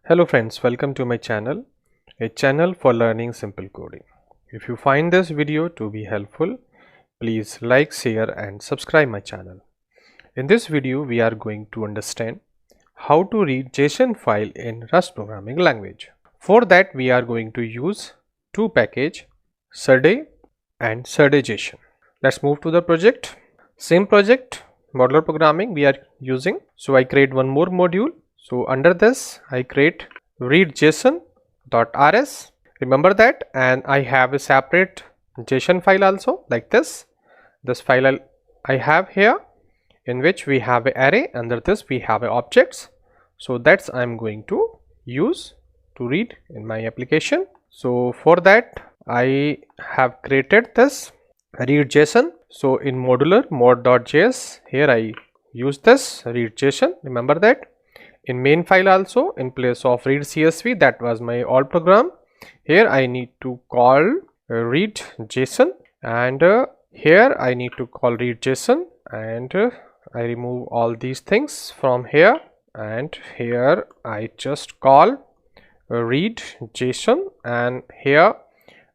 Hello friends, welcome to my channel, a channel for learning simple coding. If you find this video to be helpful, please like, share and subscribe my channel. In this video, we are going to understand how to read JSON file in Rust programming language. For that, we are going to use two packages, Serde and Serde JSON. Let's move to the project. Same project, modular programming we are using. So I create one more module. So under this I create read JSON.rs. Remember that, and I have a separate JSON file also like this. This file I have here, in which we have an array. Under this we have objects. So that's I'm going to use to read in my application. So for that I have created this read JSON. So in modular mod.js, here I use this read JSON. Remember that. In main file also, in place of read CSV, that was my old program. Here I need to call read JSON, and here I need to call read JSON, and I remove all these things from here, and here I just call read JSON, and here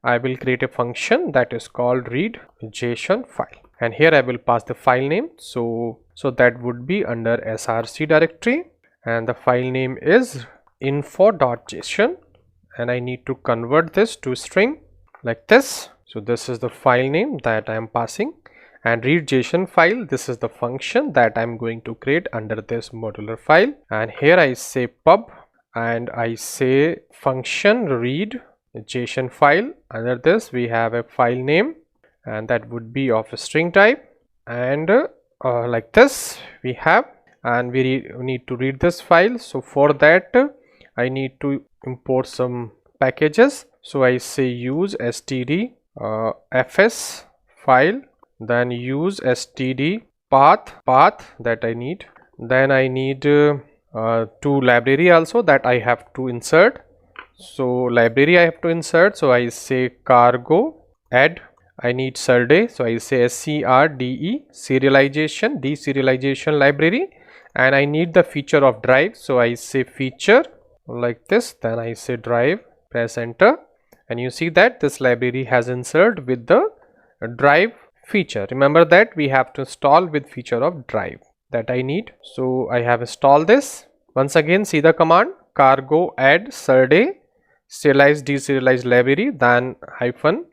I will create a function that is called read JSON file, and here I will pass the file name. So that would be under src directory, and the file name is info.json, and I need to convert this to string like this. So this is the file name that I am passing, and read JSON file, this is the function that I am going to create under this modular file. And here I say pub, and I say function read JSON file. Under this we have a file name, and that would be of a string type, and like this we have, and we need to read this file. So for that I need to import some packages. So I say use std fs file, then use std path that I need, then I need two library also that I have to insert. So library I have to insert, so I say cargo add. I need Serde, so I say scrde serialization deserialization library, and I need the feature of drive, so I say feature like this, then I say drive, press enter, and you see that this library has inserted with the drive feature. Remember that we have to install with feature of drive that I need. So I have installed this. Once again see the command cargo add Serde serialize deserialize library, then hyphen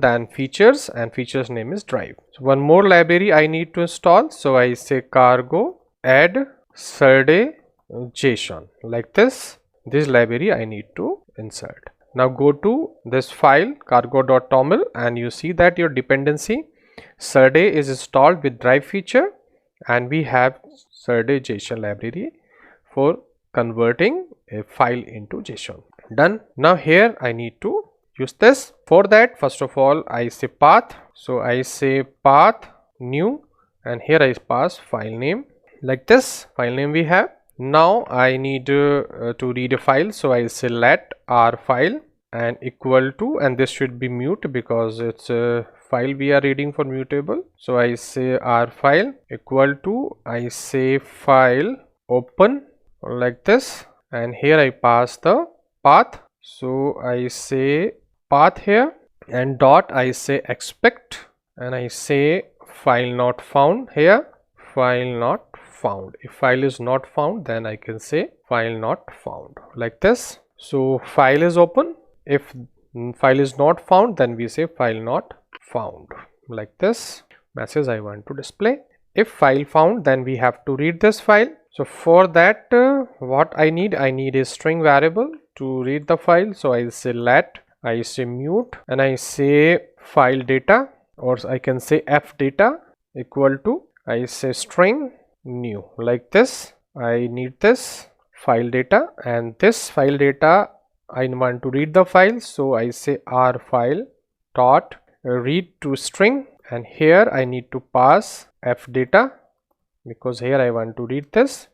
then features, and features name is drive. So one more library I need to install, so I say cargo add Serde JSON like this. This library I need to insert. Now go to this file cargo.toml, and you see that your dependency Serde is installed with drive feature, and we have Serde JSON library for converting a file into JSON. Done. Now here I need to use this. For that, first of all I say path, so I say path new, and here I pass file name like this. File name we have. Now I need to read a file, so I say let r file and equal to, and this should be mute because it's a file we are reading for mutable. So I say r file equal to, I say file open like this, and here I pass the path. So I say path here, and dot I say expect, and I say file not found here, file not found. If file is not found, then I can say file not found like this. So file is open. If file is not found, then we say file not found like this message I want to display. If file found, then we have to read this file. So for that what I need a string variable to read the file. So I say let, I say mute, and I say file data, or I can say f data equal to, I say string new like this. I need this file data, and this file data I want to read the file, so I say r file dot read to string, and here I need to pass f data because here I want to read this,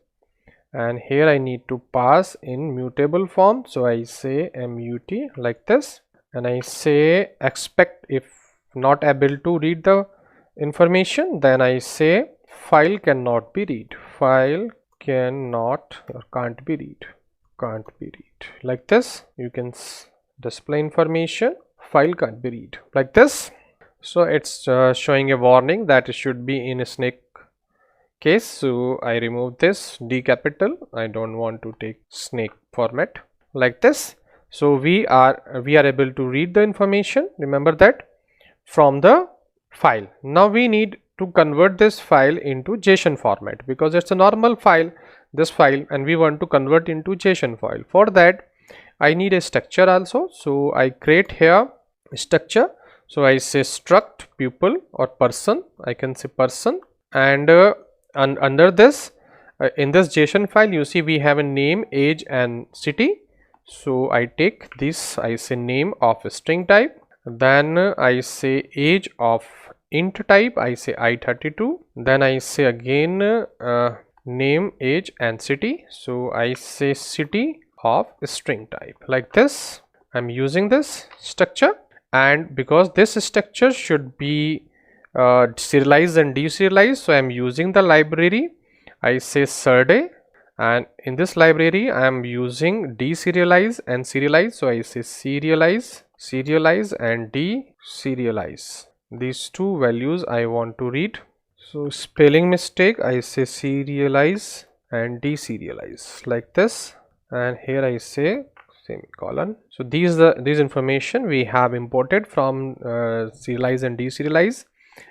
and here I need to pass in mutable form, so I say mut like this, and I say expect. If not able to read the information, then I say file cannot be read, file cannot or can't be read, can't be read. Like this, you can display information, file can't be read, like this. So it's showing a warning that it should be in a snake case. So I remove this D capital. I don't want to take snake format, like this. So we are able to read the information, remember that, from the file. Now we need to convert this file into JSON format, because it's a normal file, this file, and we want to convert into JSON file. For that I need a structure also. So I create here a structure. So I say struct pupil or person, I can say person, and under this in this JSON file, you see we have a name, age and city. So I take this, I say name of a string type, then I say age of int type, I say I32, then I say again name, age and city. So I say city of string type, like this. I'm using this structure, and because this structure should be serialized and deserialized, so I'm using the library, I say Serde, and in this library I am using deserialize and serialize. So I say serialize and deserialize. These two values I want to read. So spelling mistake, I say serialize and deserialize, like this, and here I say semicolon. So these information we have imported from serialize and deserialize,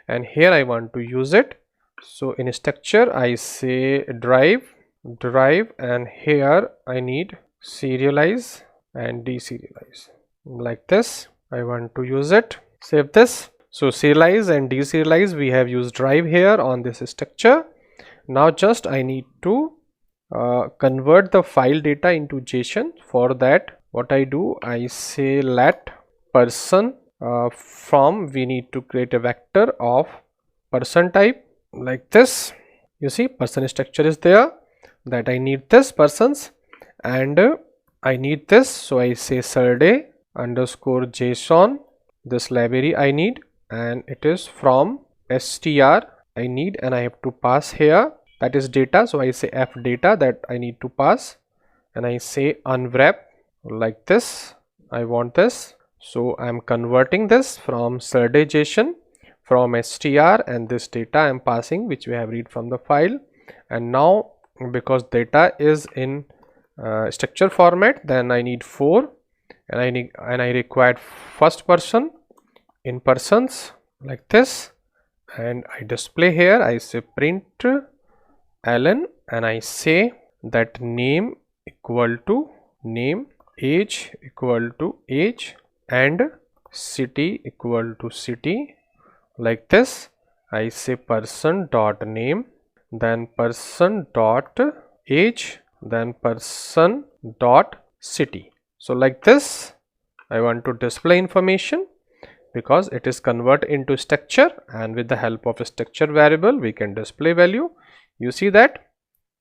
and here I want to use it. So in structure I say drive, and here I need serialize and deserialize, like this. I want to use it, save this. So serialize and deserialize, we have used drive here on this structure. Now just I need to convert the file data into JSON. For that, what I do, I say let person from, we need to create a vector of person type, like this. You see person structure is there, that I need this persons, and I need this. So I say Serde underscore JSON, this library I need, and it is from str I need, and I have to pass here, that is data. So I say f data, that I need to pass, and I say unwrap, like this. I want this. So I am converting this from Serde JSON from str, and this data I am passing, which we have read from the file. And now because data is in structure format, then I need 4, and I required first person in persons, like this, and I display here. I say print ln, and I say that name equal to name, age equal to age, and city equal to city, like this. I say person dot name, then person dot age, then person dot city. So like this I want to display information, because it is convert into structure, and with the help of a structure variable we can display value. You see that.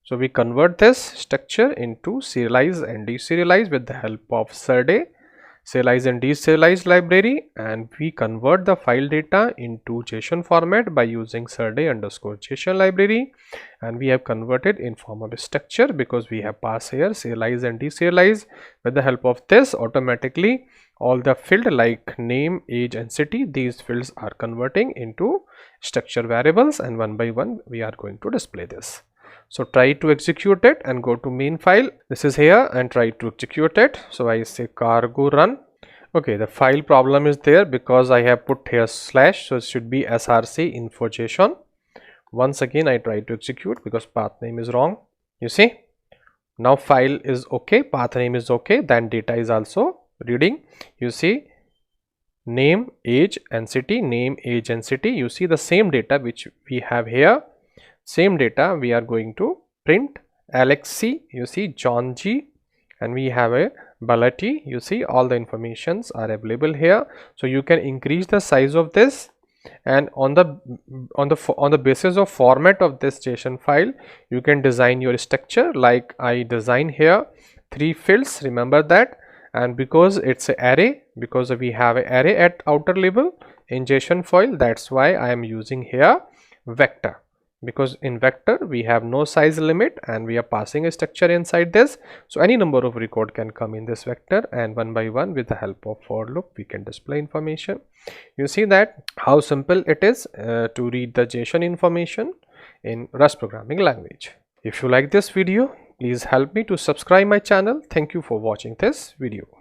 So we convert this structure into serialize and deserialize with the help of Serde serialize and deserialize library, and we convert the file data into JSON format by using Serde underscore JSON library, and we have converted in form of a structure because we have passed here serialize and deserialize. With the help of this, automatically all the field like name, age and city, these fields are converting into structure variables, and one by one we are going to display this. So try to execute it and go to main file. This is here, and try to execute it. So I say cargo run. Okay, the file problem is there because I have put here slash, so it should be src info JSON. Once again I try to execute because path name is wrong. You see, now file is okay, path name is okay, then data is also reading. You see name, age and city, name, age and city. You see the same data which we have here. Same data we are going to print Alex C, you see John G, and we have a Balati. You see all the informations are available here. So you can increase the size of this, and on the basis of format of this JSON file you can design your structure. Like I design here 3 fields, remember that, and because it's an array, because we have an array at outer label in JSON file, that's why I am using here vector. because in vector we have no size limit and we are passing a structure inside this. So any number of record can come in this vector, and one by one with the help of for loop we can display information. You see that how simple it is to read the JSON information in Rust programming language. If you like this video, please help me to subscribe my channel. Thank you for watching this video.